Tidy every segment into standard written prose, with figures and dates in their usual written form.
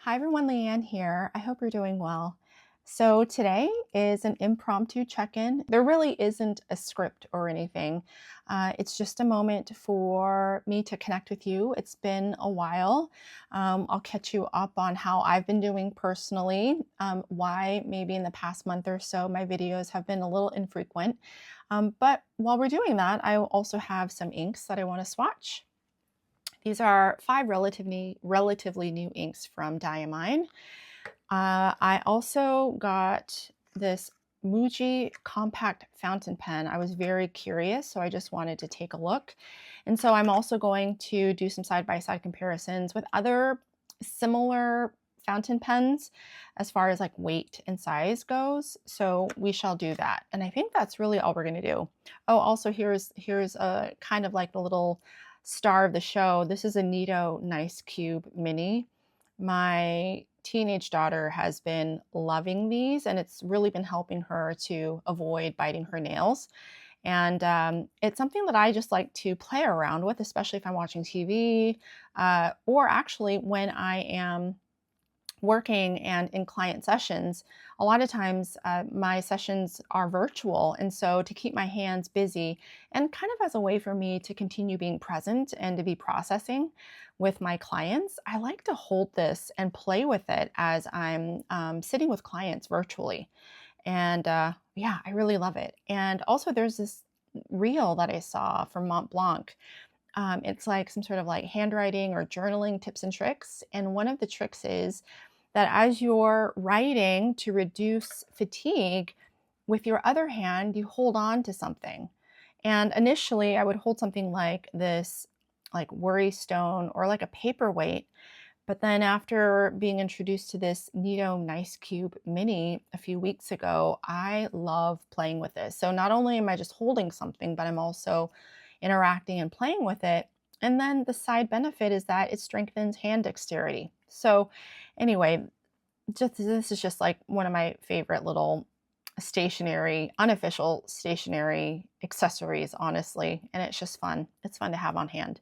Hi everyone, Liane here. I hope you're doing well. So today is an impromptu check-in. There really isn't a script or anything. It's just a moment for me to connect with you. It's been a while. I'll catch you up on how I've been doing personally, why maybe in the past month or so my videos have been a little infrequent. But while we're doing that, I also have some inks that I want to swatch. These are 5 relatively new inks from Diamine. I also got this Muji compact fountain pen. I was very curious, so I just wanted to take a look. And so I'm also going to do some side-by-side comparisons with other similar fountain pens as far as like weight and size goes. So we shall do that. And I think that's really all we're going to do. Oh, also here's a kind of like the little star of the show. This is a Nito Nice Cube Mini. My teenage daughter has been loving these, and it's really been helping her to avoid biting her nails. And it's something that I just like to play around with, especially if I'm watching TV, or actually when I am working and in client sessions. A lot of times my sessions are virtual, and so to keep my hands busy and kind of as a way for me to continue being present and to be processing with my clients, I like to hold this and play with it as I'm sitting with clients virtually. And yeah, I really love it. And also there's this reel that I saw from Mont Blanc. It's like some sort of like handwriting or journaling tips and tricks. And one of the tricks is that as you're writing to reduce fatigue, with your other hand, you hold on to something. And initially, I would hold something like this, like worry stone or like a paperweight. But then after being introduced to this Nito Nice Cube Mini a few weeks ago, I love playing with this. So not only am I just holding something, but I'm also interacting and playing with it. And then the side benefit is that it strengthens hand dexterity. So anyway, this is just like one of my favorite little stationery, unofficial stationery accessories, honestly. And it's just fun. It's fun to have on hand,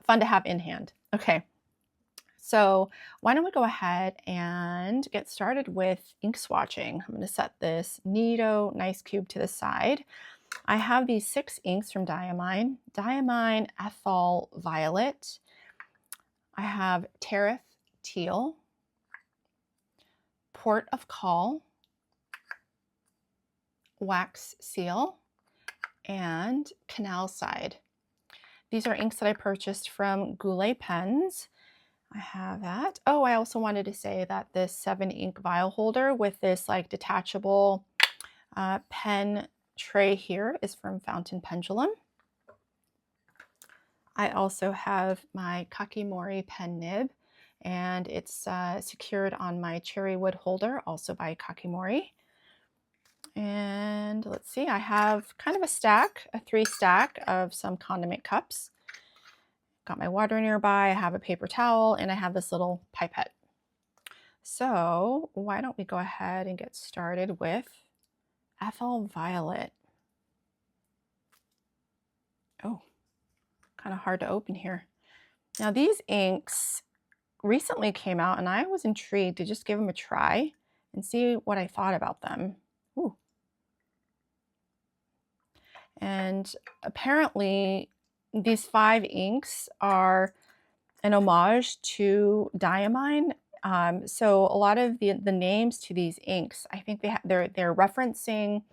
fun to have in hand. Okay. So why don't we go ahead and get started with ink swatching. I'm going to set this Nito Nice Cube to the side. I have these 6 inks from Diamine. Diamine Ethyl Violet. I have Tariff Teal, Port of Call, Wax Seal, and Canal Side. These are inks that I purchased from Goulet Pens. I have that. Oh, I also wanted to say that this 7 ink vial holder with this like detachable pen tray here is from Fountain Pendulum. I also have my Kakimori pen nib, and it's secured on my cherry wood holder, also by Kakimori. And let's see, I have kind of a stack, a 3 stack of some condiment cups. Got my water nearby, I have a paper towel, and I have this little pipette. So why don't we go ahead and get started with Ethyl Violet. Oh, kind of hard to open here. Now these inks recently came out, and I was intrigued to just give them a try and see what I thought about them. Ooh. And apparently these 5 inks are an homage to Diamine. So a lot of the names to these inks, I think they're referencing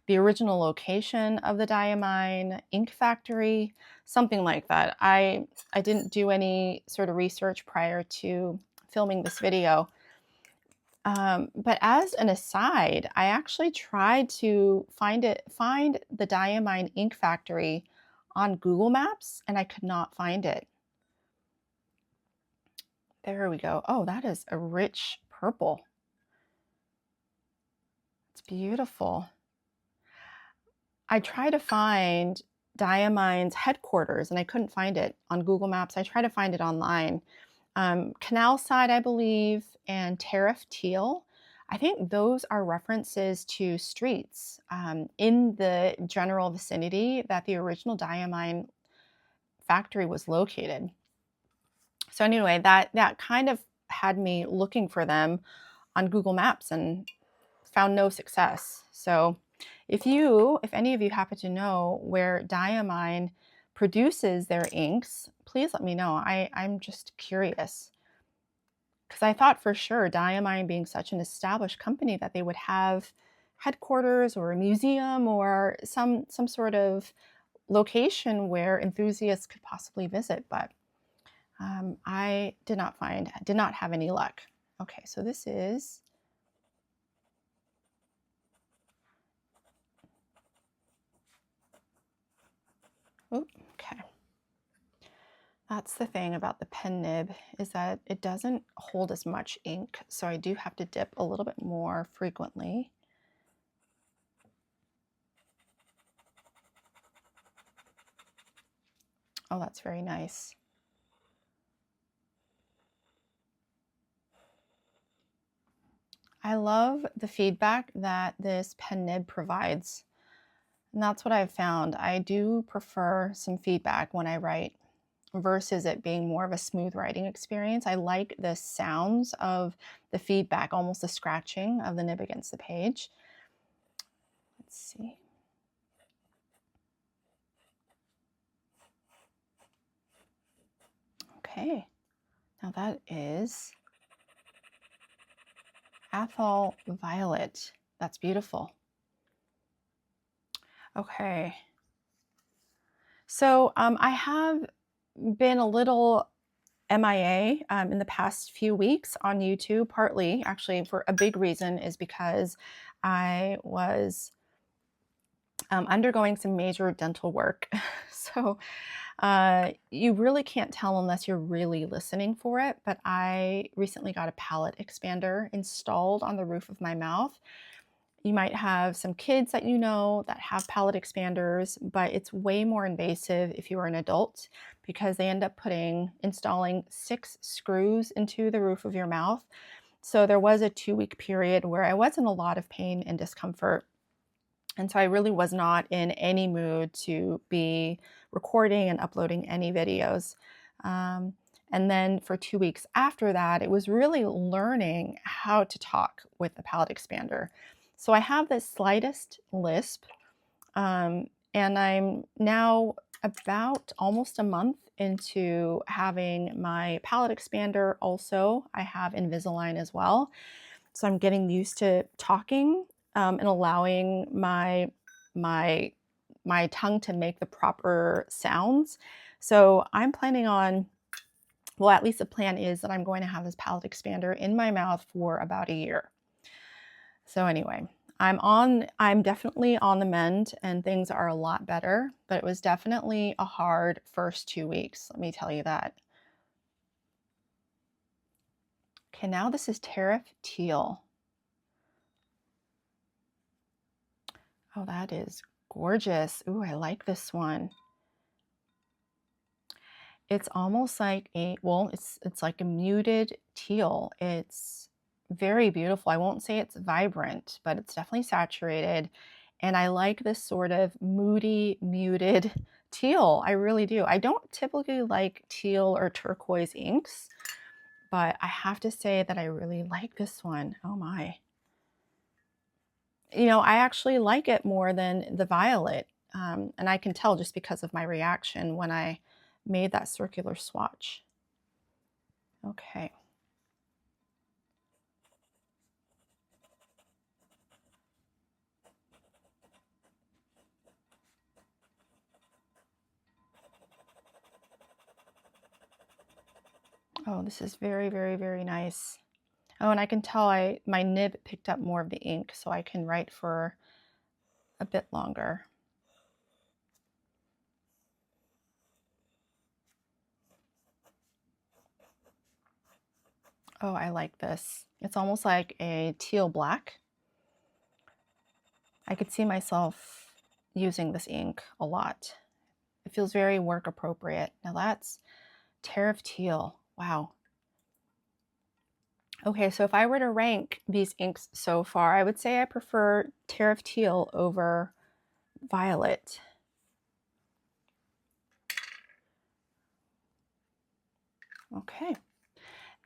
the original location of the Diamine ink factory, something like that. I didn't do any sort of research prior to filming this video. But as an aside, I actually tried to find the Diamine ink factory on Google Maps, and I could not find it. There we go. Oh, that is a rich purple. It's beautiful. I tried to find Diamine's headquarters, and I couldn't find it on Google Maps. I tried to find it online. Canal Side, I believe, and Tariff Teal, I think those are references to streets in the general vicinity that the original Diamine factory was located. So anyway, that kind of had me looking for them on Google Maps and found no success. So if any of you happen to know where Diamine produces their inks, please let me know. I'm just curious, because I thought for sure, Diamine being such an established company, that they would have headquarters or a museum or some sort of location where enthusiasts could possibly visit, but I did not have any luck. Okay, so this is okay. That's the thing about the pen nib, is that it doesn't hold as much ink, so I do have to dip a little bit more frequently. Oh, that's very nice. I love the feedback that this pen nib provides, and that's what I've found. I do prefer some feedback when I write versus it being more of a smooth writing experience. I like the sounds of the feedback, almost the scratching of the nib against the page. Let's see. Okay, now that is Athol Violet. That's beautiful. Okay, so I have been a little MIA in the past few weeks on YouTube, partly actually for a big reason is because I was undergoing some major dental work. So you really can't tell unless you're really listening for it, but I recently got a palate expander installed on the roof of my mouth. You might have some kids that you know that have palate expanders, but it's way more invasive if you are an adult, because they end up installing 6 screws into the roof of your mouth. So there was a 2-week period where I was in a lot of pain and discomfort. And so I really was not in any mood to be recording and uploading any videos. And then for 2 weeks after that, it was really learning how to talk with the palate expander. So I have the slightest lisp, and I'm now about almost a month into having my palate expander. Also, I have Invisalign as well. So I'm getting used to talking and allowing my tongue to make the proper sounds. So I'm planning on, well, at least the plan is that I'm going to have this palate expander in my mouth for about a year. So anyway, I'm definitely on the mend and things are a lot better, but it was definitely a hard first 2 weeks. Let me tell you that. Okay, now this is Tariff Teal. Oh, that is gorgeous. Ooh, I like this one. It's almost like it's like a muted teal. It's very beautiful. I won't say it's vibrant, but it's definitely saturated. And I like this sort of moody, muted teal. I really do. I don't typically like teal or turquoise inks, but I have to say that I really like this one. Oh my. You know, I actually like it more than the violet. And I can tell just because of my reaction when I made that circular swatch. Okay. Oh, this is very, very, very nice. Oh, and I can tell my nib picked up more of the ink, so I can write for a bit longer. Oh, I like this. It's almost like a teal black. I could see myself using this ink a lot. It feels very work appropriate. Now that's Tariff Teal. Wow. Okay, so if I were to rank these inks so far, I would say I prefer Tariff Teal over Violet. Okay,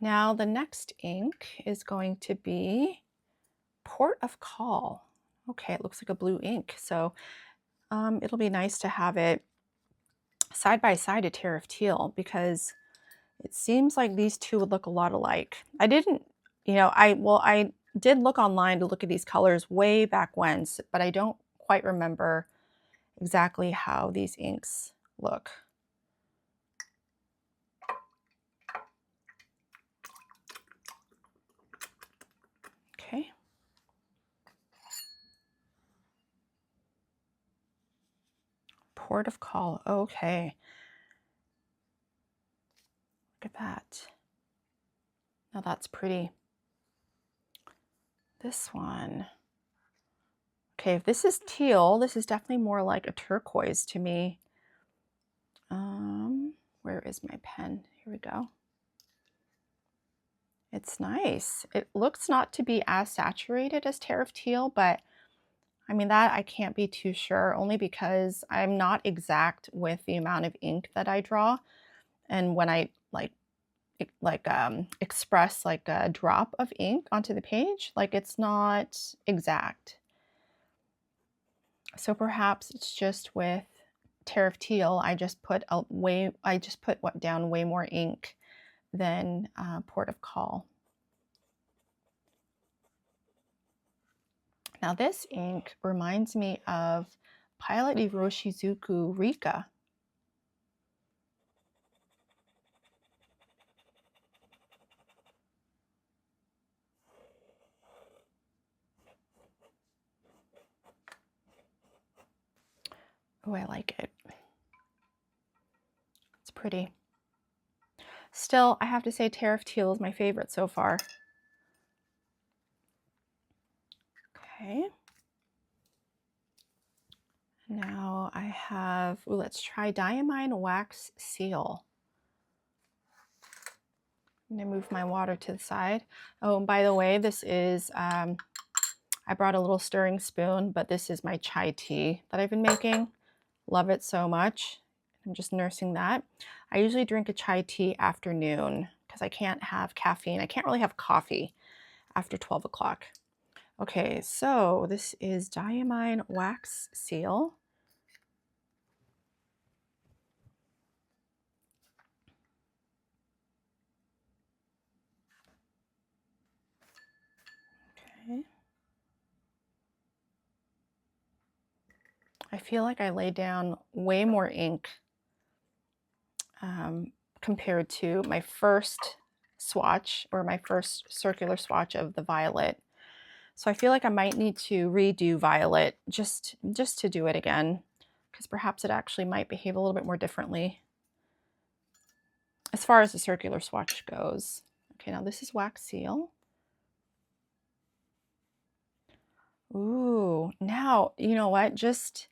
Now the next ink is going to be Port of Call. Okay, it looks like a blue ink, so it'll be nice to have it side by side to Tariff Teal, because it seems like these two would look a lot alike. I didn't, I did look online to look at these colors way back when, but I don't quite remember exactly how these inks look. Okay. Port of Call. Okay. Look at that. Now that's pretty. This one. Okay, if this is teal, this is definitely more like a turquoise to me. Where is my pen? Here we go. It's nice. It looks not to be as saturated as Tariff Teal, but I mean, that I can't be too sure, only because I'm not exact with the amount of ink that I draw. And when I express like a drop of ink onto the page, like it's not exact. So perhaps it's just with Tariff Teal, I just put down way more ink than Port of Call. Now this ink reminds me of Pilot Iroshizuku Rika. Oh, I like it. It's pretty. Still, I have to say Tariff Teal is my favorite so far. Okay. Now I have, let's try Diamine Wax Seal. I'm gonna move my water to the side. Oh, and by the way, this is, I brought a little stirring spoon, but this is my chai tea that I've been making. Love it so much. I'm just nursing that. I usually drink a chai tea afternoon because I can't have caffeine. I can't really have coffee after 12 o'clock. Okay, so this is Diamine Wax Seal. Okay. I feel like I laid down way more ink compared to my first swatch, or my first circular swatch of the violet. So I feel like I might need to redo violet just to do it again, because perhaps it actually might behave a little bit more differently as far as the circular swatch goes. Okay, now this is Wax Seal. Ooh, now, you know what? Just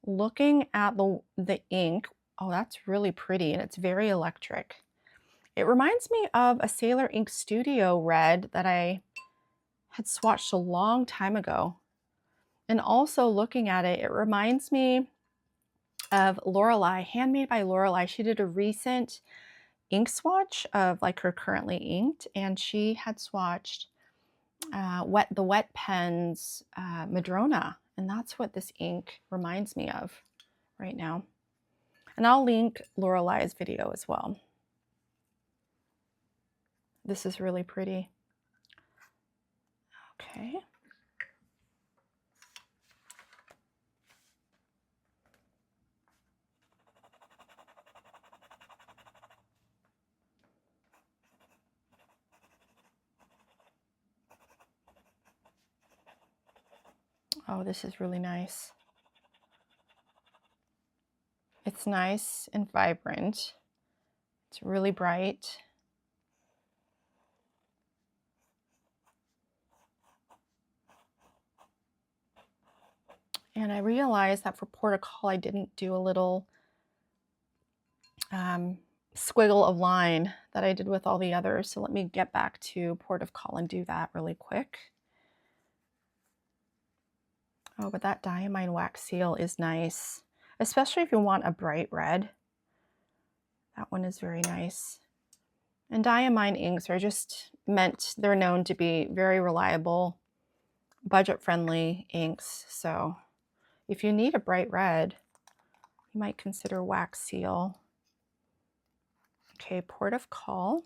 looking at the ink, oh, that's really pretty, and it's very electric. It reminds me of a Sailor Ink Studio red that I had swatched a long time ago. And also looking at it, it reminds me of Lorelei, Handmade by Lorelei. She did a recent ink swatch of like her currently inked, and she had swatched the Wet Pens Madrona, and that's what this ink reminds me of right now. And I'll link Lorelei's video as well. This is really pretty. Okay. Oh, this is really nice. It's nice and vibrant. It's really bright. And I realized that for Port of Call, I didn't do a little squiggle of line that I did with all the others. So let me get back to Port of Call and do that really quick. Oh, but that Diamine Wax Seal is nice, especially if you want a bright red. That one is very nice. And Diamine inks are just they're known to be very reliable, budget-friendly inks. So if you need a bright red, you might consider Wax Seal. Okay, Port of Call.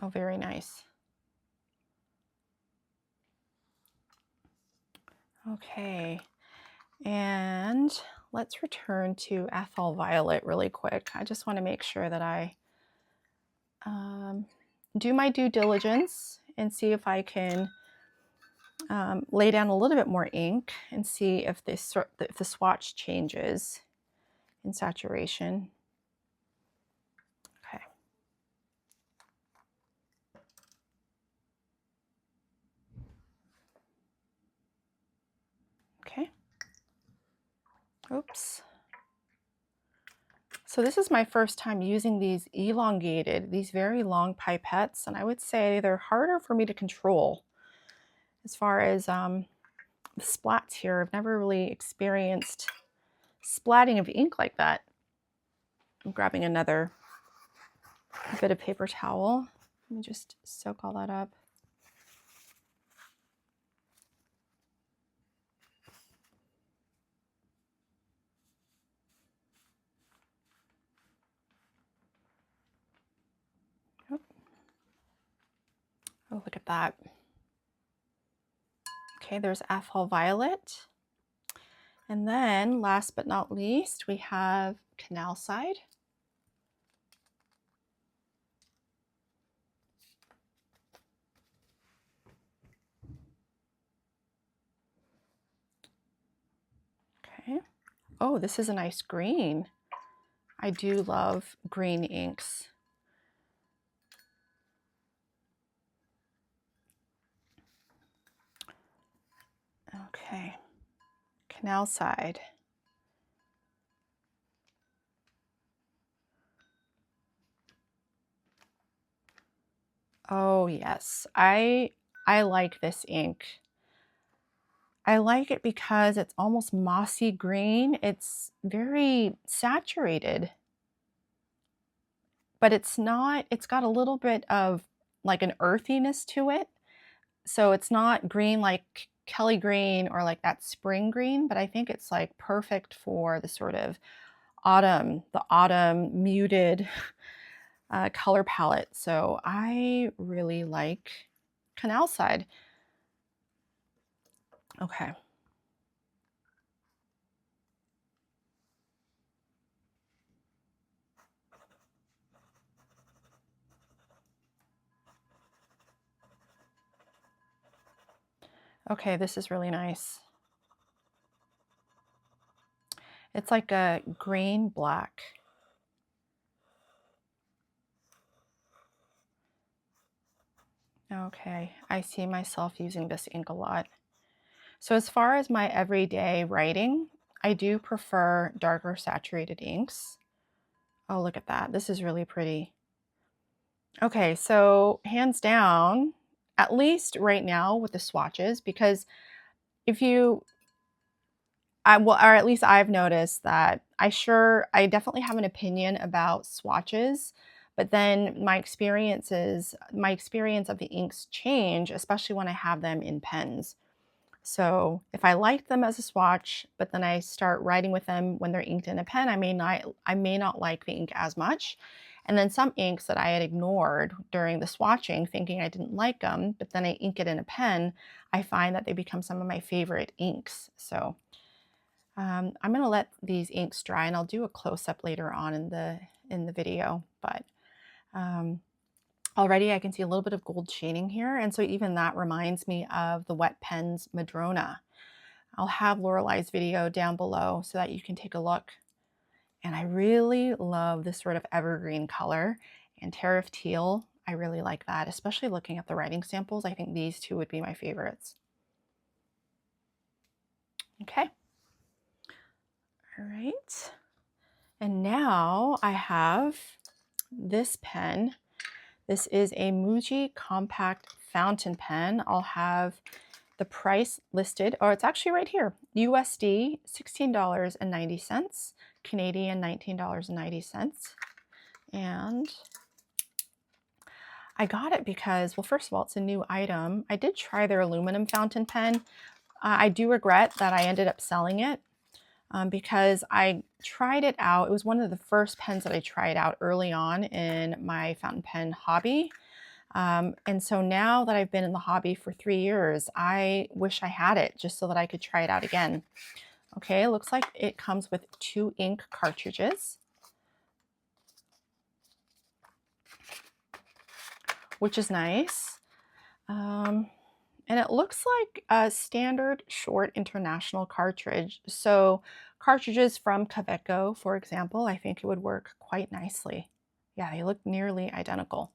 Oh, very nice. Okay, and let's return to Ethyl Violet really quick. I just want to make sure that I do my due diligence and see if I can lay down a little bit more ink and see if the swatch changes in saturation. Okay. Okay. Oops. So this is my first time using these these very long pipettes, and I would say they're harder for me to control as far as the splats here. I've never really experienced splatting of ink like that. I'm grabbing another bit of paper towel. Let me just soak all that up. Oh, look at that. Okay, there's Ethyl Violet. And then last but not least, we have Canal Side. Okay. Oh, this is a nice green. I do love green inks. Okay, Canal Side. Oh yes, I like this ink. I like it because it's almost mossy green. It's very saturated, but it's got a little bit of like an earthiness to it. So it's not green like Kelly green or like that spring green, but I think it's like perfect for the sort of autumn muted color palette. So I really like Canal Side. Okay. Okay, this is really nice. It's like a green black. Okay, I see myself using this ink a lot. So as far as my everyday writing, I do prefer darker saturated inks. Oh, look at that. This is really pretty. Okay, so hands down, at least right now with the swatches, because if you, or at least I've noticed that I definitely have an opinion about swatches, but then my experience of the inks change, especially when I have them in pens. So if I like them as a swatch, but then I start writing with them when they're inked in a pen, I may not like the ink as much. And then some inks that I had ignored during the swatching, thinking I didn't like them, but then I ink it in a pen, I find that they become some of my favorite inks. So I'm going to let these inks dry, and I'll do a close-up later on in the video. But already I can see a little bit of gold shading here, and so even that reminds me of the Wet Pens Madrona. I'll have Lorelei's video down below so that you can take a look. And I really love this sort of evergreen color, and Tariff Teal, I really like that, especially looking at the writing samples. I think these two would be my favorites. Okay. All right. And now I have this pen. This is a Muji compact fountain pen. I'll have The price listed, oh, it's actually right here, USD $16.90, Canadian $19.90. And I got it because, well, first of all, it's a new item. I did try their aluminum fountain pen. I do regret that I ended up selling it because I tried it out. It was one of the first pens that I tried out early on in my fountain pen hobby. And so now that I've been in the hobby for 3 years, I wish I had it just so that I could try it out again. Okay, it looks like it comes with 2 ink cartridges, which is nice. And it looks like a standard short international cartridge. So cartridges from Kaweco, for example, I think it would work quite nicely. Yeah, they look nearly identical.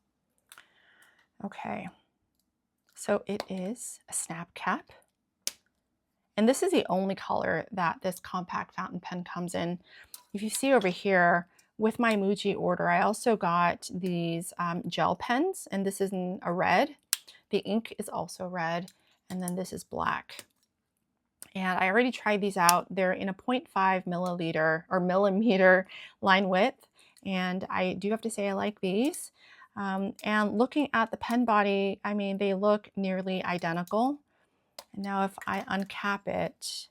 Okay, so it is a snap cap. And this is the only color that this compact fountain pen comes in. If you see over here, with my Muji order, I also got these gel pens, and this is in a red. The ink is also red, and then this is black. And I already tried these out. They're in a 0.5 milliliter or millimeter line width, and I do have to say I like these. And looking at the pen body, I mean, they look nearly identical. And now if I uncap it,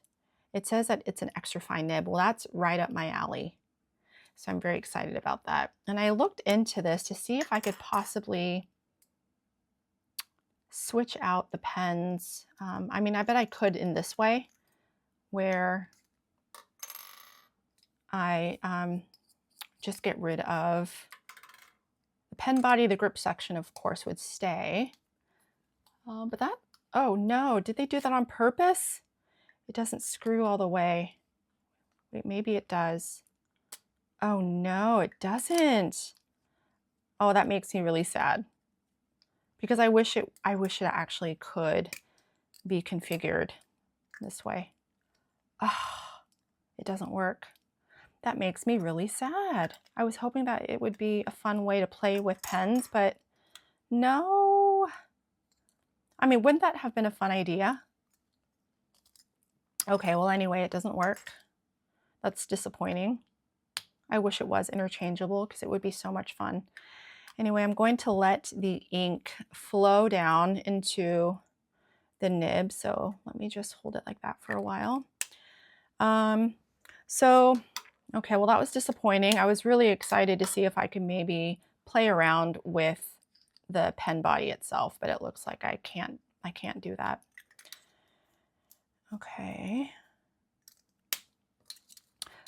it says that it's an extra fine nib. Well, that's right up my alley. So I'm very excited about that. And I looked into this to see if I could possibly switch out the pens. I mean, I bet I could in this way, where I just get rid of the pen body. The grip section, of course, would stay. But that, oh no, did they do that on purpose? It doesn't screw all the way. Wait, maybe it does. Oh no, it doesn't. Oh, that makes me really sad, because I wish it actually could be configured this way. Oh, it doesn't work. That makes me really sad. I was hoping that it would be a fun way to play with pens, but no. I mean, wouldn't that have been a fun idea? Okay, well, anyway, it doesn't work. That's disappointing. I wish it was interchangeable because it would be so much fun. Anyway, I'm going to let the ink flow down into the nib. So let me just hold it like that for a while. Okay, well, that was disappointing. I was really excited to see if I could maybe play around with the pen body itself, but it looks like I can't do that. Okay.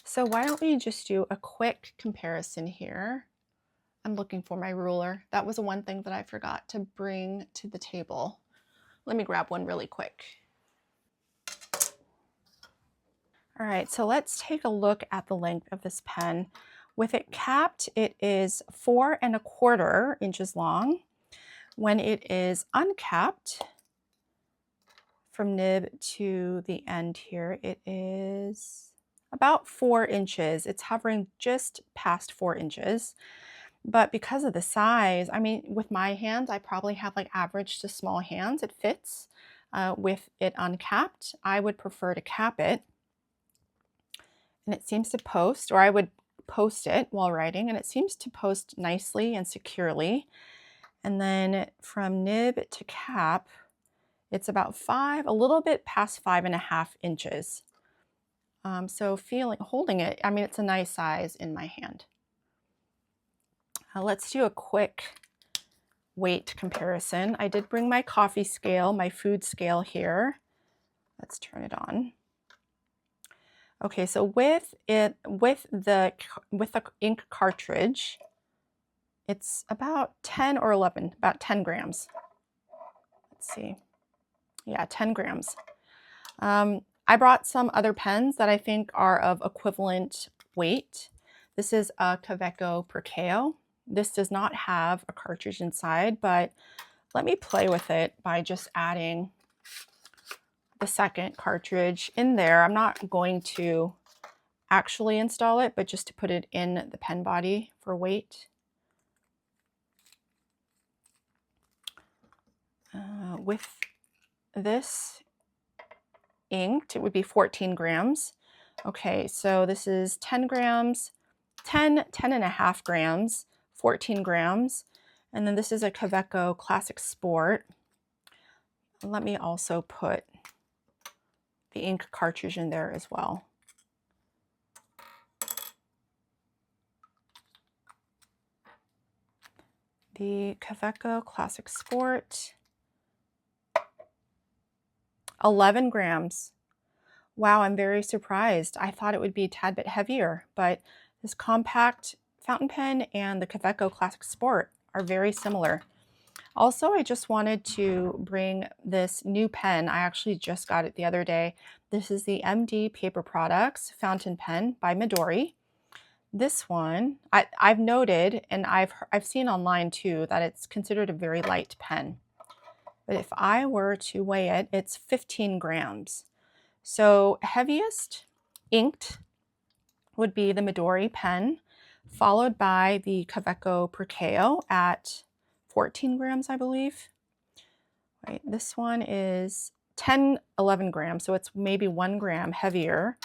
So why don't we just do a quick comparison here? I'm looking for my ruler. That was one thing that I forgot to bring to the table. Let me grab one really quick. All right, so let's take a look at the length of this pen. With it capped, it is 4 1/4 inches long. When it is uncapped, from nib to the end here, it is about 4 inches. It's hovering just past 4 inches. But because of the size, I mean, with my hands, I probably have like average to small hands. It fits with it uncapped. I would prefer to cap it. And it seems to post, or I would post it while writing, and it seems to post nicely and securely. And then from nib to cap, it's about a little bit past 5.5 inches. So holding it, I mean, it's a nice size in my hand. Let's do a quick weight comparison. I did bring my coffee scale, my food scale here. Let's turn it on. Okay, so with the ink cartridge, it's about 10 or 11, about 10 grams. Let's see. Yeah, 10 grams. I brought some other pens that I think are of equivalent weight. This is a Kaweco Perkeo. This does not have a cartridge inside, but let me play with it by just adding the second cartridge in there. I'm not going to actually install it, but just to put it in the pen body for weight. With this, inked, it would be 14 grams. Okay, so this is 10 grams, 10.5 grams, 14 grams. And then this is a Kaweco Classic Sport. Let me also put the ink cartridge in there as well. The Kaweco Classic Sport, 11 grams. Wow, I'm very surprised. I thought it would be a tad bit heavier, but this compact fountain pen and the Kaweco Classic Sport are very similar. Also, I just wanted to bring this new pen. I actually just got it the other day. This is the MD Paper Products Fountain Pen by Midori. This one, I've noted, and I've seen online too, that it's considered a very light pen. But if I were to weigh it, it's 15 grams. So heaviest inked would be the Midori pen, followed by the Kaweco Perkeo at 14 grams, I believe. Right, this one is 11 grams, so it's maybe 1 gram heavier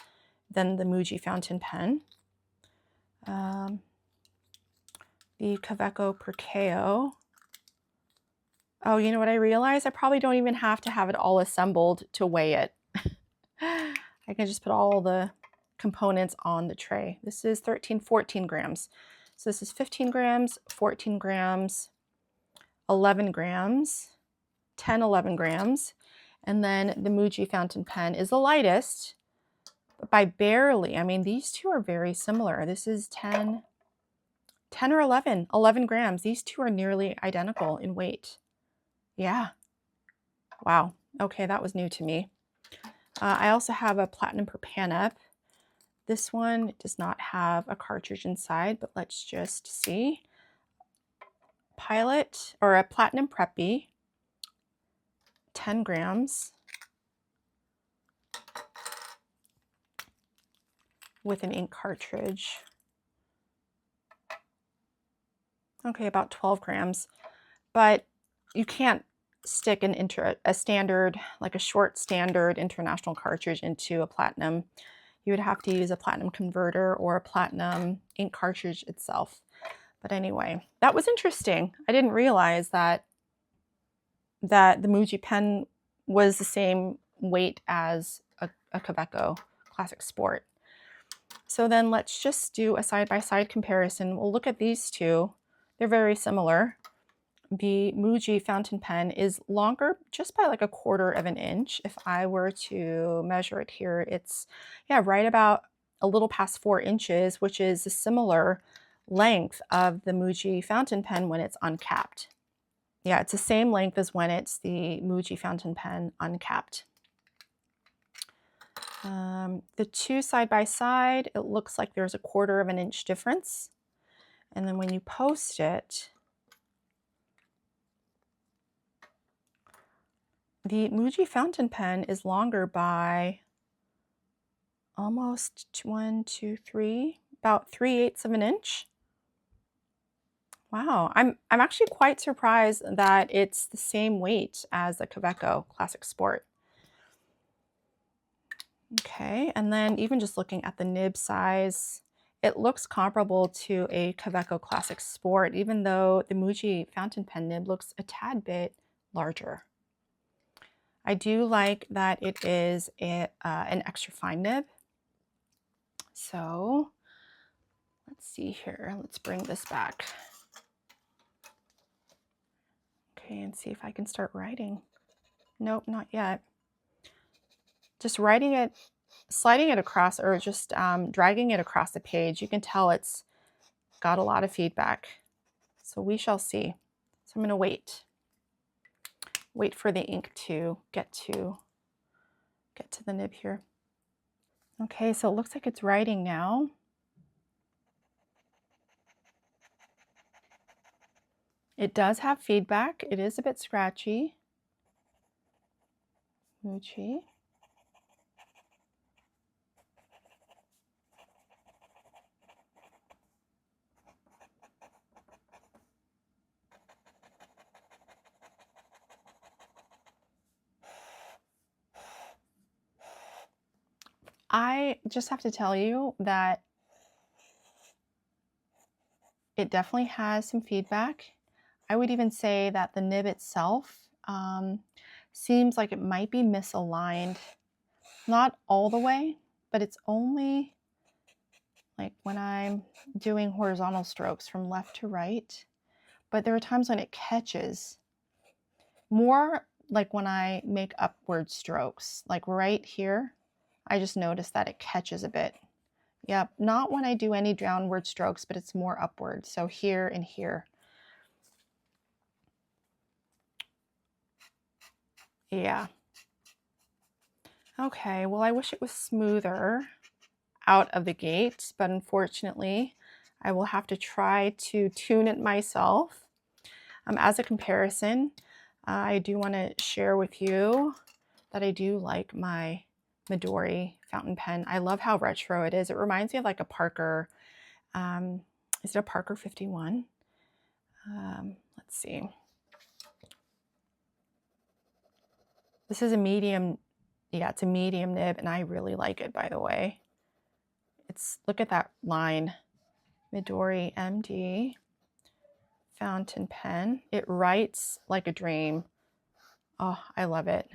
than the Muji fountain pen. The Kaweco Perkeo. Oh, you know what I realized? I probably don't even have to have it all assembled to weigh it. I can just put all the components on the tray. This is 14 grams. So this is 15 grams, 14 grams, 11 grams, 11 grams. And then the Muji fountain pen is the lightest, but by barely. I mean, these two are very similar. This is 10 or 11 grams. These two are nearly identical in weight. Yeah. Wow. Okay, that was new to me. I also have a Platinum per Pan-Up. This one does not have a cartridge inside, but let's just see. Pilot, or a Platinum Preppy, 10 grams. With an ink cartridge. Okay, about 12 grams. But you can't stick a standard, like a short standard international cartridge into a platinum. You would have to use a platinum converter or a platinum ink cartridge itself. But anyway, that was interesting. I didn't realize that the Muji pen was the same weight as a Kaweco Classic Sport. So then let's just do a side-by-side comparison. We'll look at these two. They're very similar. The Muji fountain pen is longer just by like 1/4 of an inch. If I were to measure it here, it's right about a little past 4 inches, which is a similar length of the Muji fountain pen when it's uncapped. Yeah, it's the same length as when it's the Muji fountain pen uncapped. The two side by side, it looks like there's a 1/4 of an inch difference. And then when you post it, the Muji fountain pen is longer by almost 1, 2, 3, about 3/8 of an inch. Wow, I'm actually quite surprised that it's the same weight as the Kaweco Classic Sport. Okay, and then even just looking at the nib size, it looks comparable to a Kaweco Classic Sport, even though the Muji fountain pen nib looks a tad bit larger. I do like that it is an extra fine nib. So let's see here. Let's bring this back. Okay, and see if I can start writing. Nope, not yet. Just writing it, sliding it across, or just dragging it across the page, you can tell it's got a lot of feedback. So we shall see. So I'm going to wait for the ink to get to the nib here. Okay, so it looks like it's writing now. It does have feedback. It is a bit scratchy. Muji. I just have to tell you that it definitely has some feedback. I would even say that the nib itself seems like it might be misaligned. Not all the way, but it's only like when I'm doing horizontal strokes from left to right. But there are times when it catches. More like when I make upward strokes, like right here, I just noticed that it catches a bit. Yep, not when I do any downward strokes, but it's more upward. So here and here. Yeah. Okay, well, I wish it was smoother out of the gate, but unfortunately, I will have to try to tune it myself. As a comparison, I do want to share with you that I do like my Midori fountain pen. I love how retro it is. It reminds me of like a Parker, is it a Parker 51? Let's see. This is a medium, yeah, it's a medium nib, and I really like it, by the way. It's, look at that line, Midori MD fountain pen. It writes like a dream. Oh, I love it.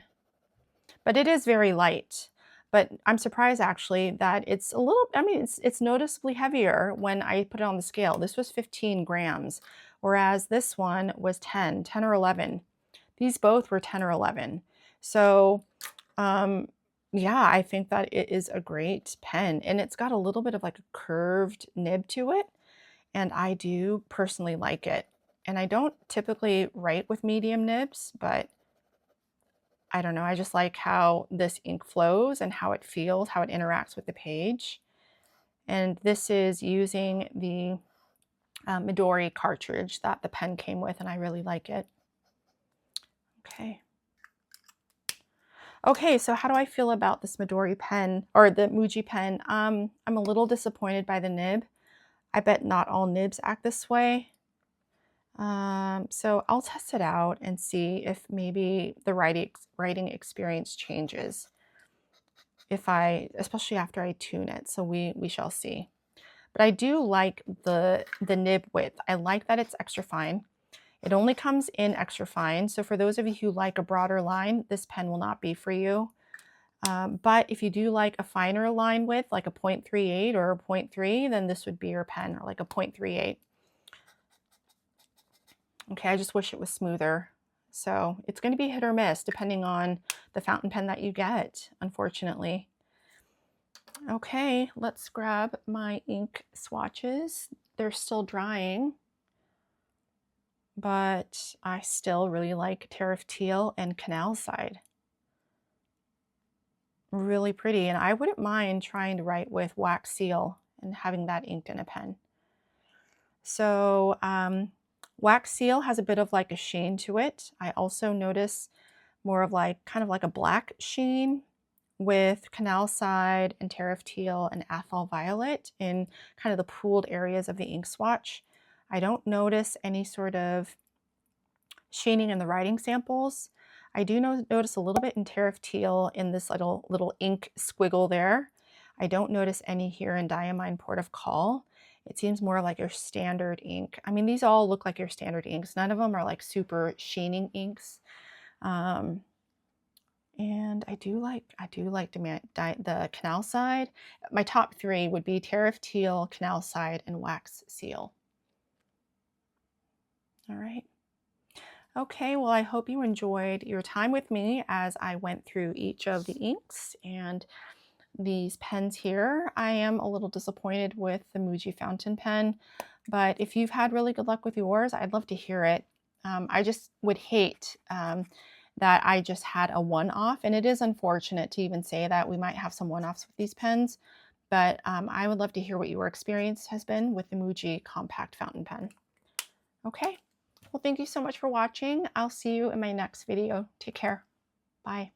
But it is very light. But I'm surprised actually that it's a little, I mean, it's noticeably heavier when I put it on the scale. This was 15 grams, whereas this one was 10 or 11. These both were 10 or 11. So, yeah, I think that it is a great pen, and it's got a little bit of like a curved nib to it, and I do personally like it. And I don't typically write with medium nibs, but I don't know, I just like how this ink flows and how it feels, how it interacts with the page. And this is using the Midori cartridge that the pen came with, and I really like it. Okay. Okay, so how do I feel about this Midori pen, or the Muji pen? I'm a little disappointed by the nib. I bet not all nibs act this way. So I'll test it out and see if maybe the writing experience changes. Especially after I tune it, so we shall see. But I do like the nib width. I like that it's extra fine. It only comes in extra fine, so for those of you who like a broader line, this pen will not be for you. But if you do like a finer line width, like a 0.38 or a 0.3, then this would be your pen, or like a 0.38. Okay, I just wish it was smoother. So it's going to be hit or miss depending on the fountain pen that you get, unfortunately. Okay, let's grab my ink swatches. They're still drying, but I still really like Tariff Teal and Canal Side. Really pretty, and I wouldn't mind trying to write with Wax Seal and having that inked in a pen. So Wax Seal has a bit of like a sheen to it. I also notice more of like kind of like a black sheen with Canal Side and Tariff Teal and Athol Violet in kind of the pooled areas of the ink swatch. I don't notice any sort of sheening in the writing samples. I do notice a little bit in Tariff Teal in this little ink squiggle there. I don't notice any here in Diamine Port of Call. It seems more like your standard ink. I mean, these all look like your standard inks. None of them are like super sheening inks. And I do like the Canal Side. My top three would be Tariff Teal, Canal Side, and Wax Seal. All right. Okay, well, I hope you enjoyed your time with me as I went through each of the inks and these pens here. I am a little disappointed with the Muji fountain pen, but if you've had really good luck with yours, I'd love to hear it. I just would hate that I just had a one-off, and it is unfortunate to even say that. We might have some one-offs with these pens, but I would love to hear what your experience has been with the Muji compact fountain pen. Okay, well, thank you so much for watching. I'll see you in my next video. Take care. Bye.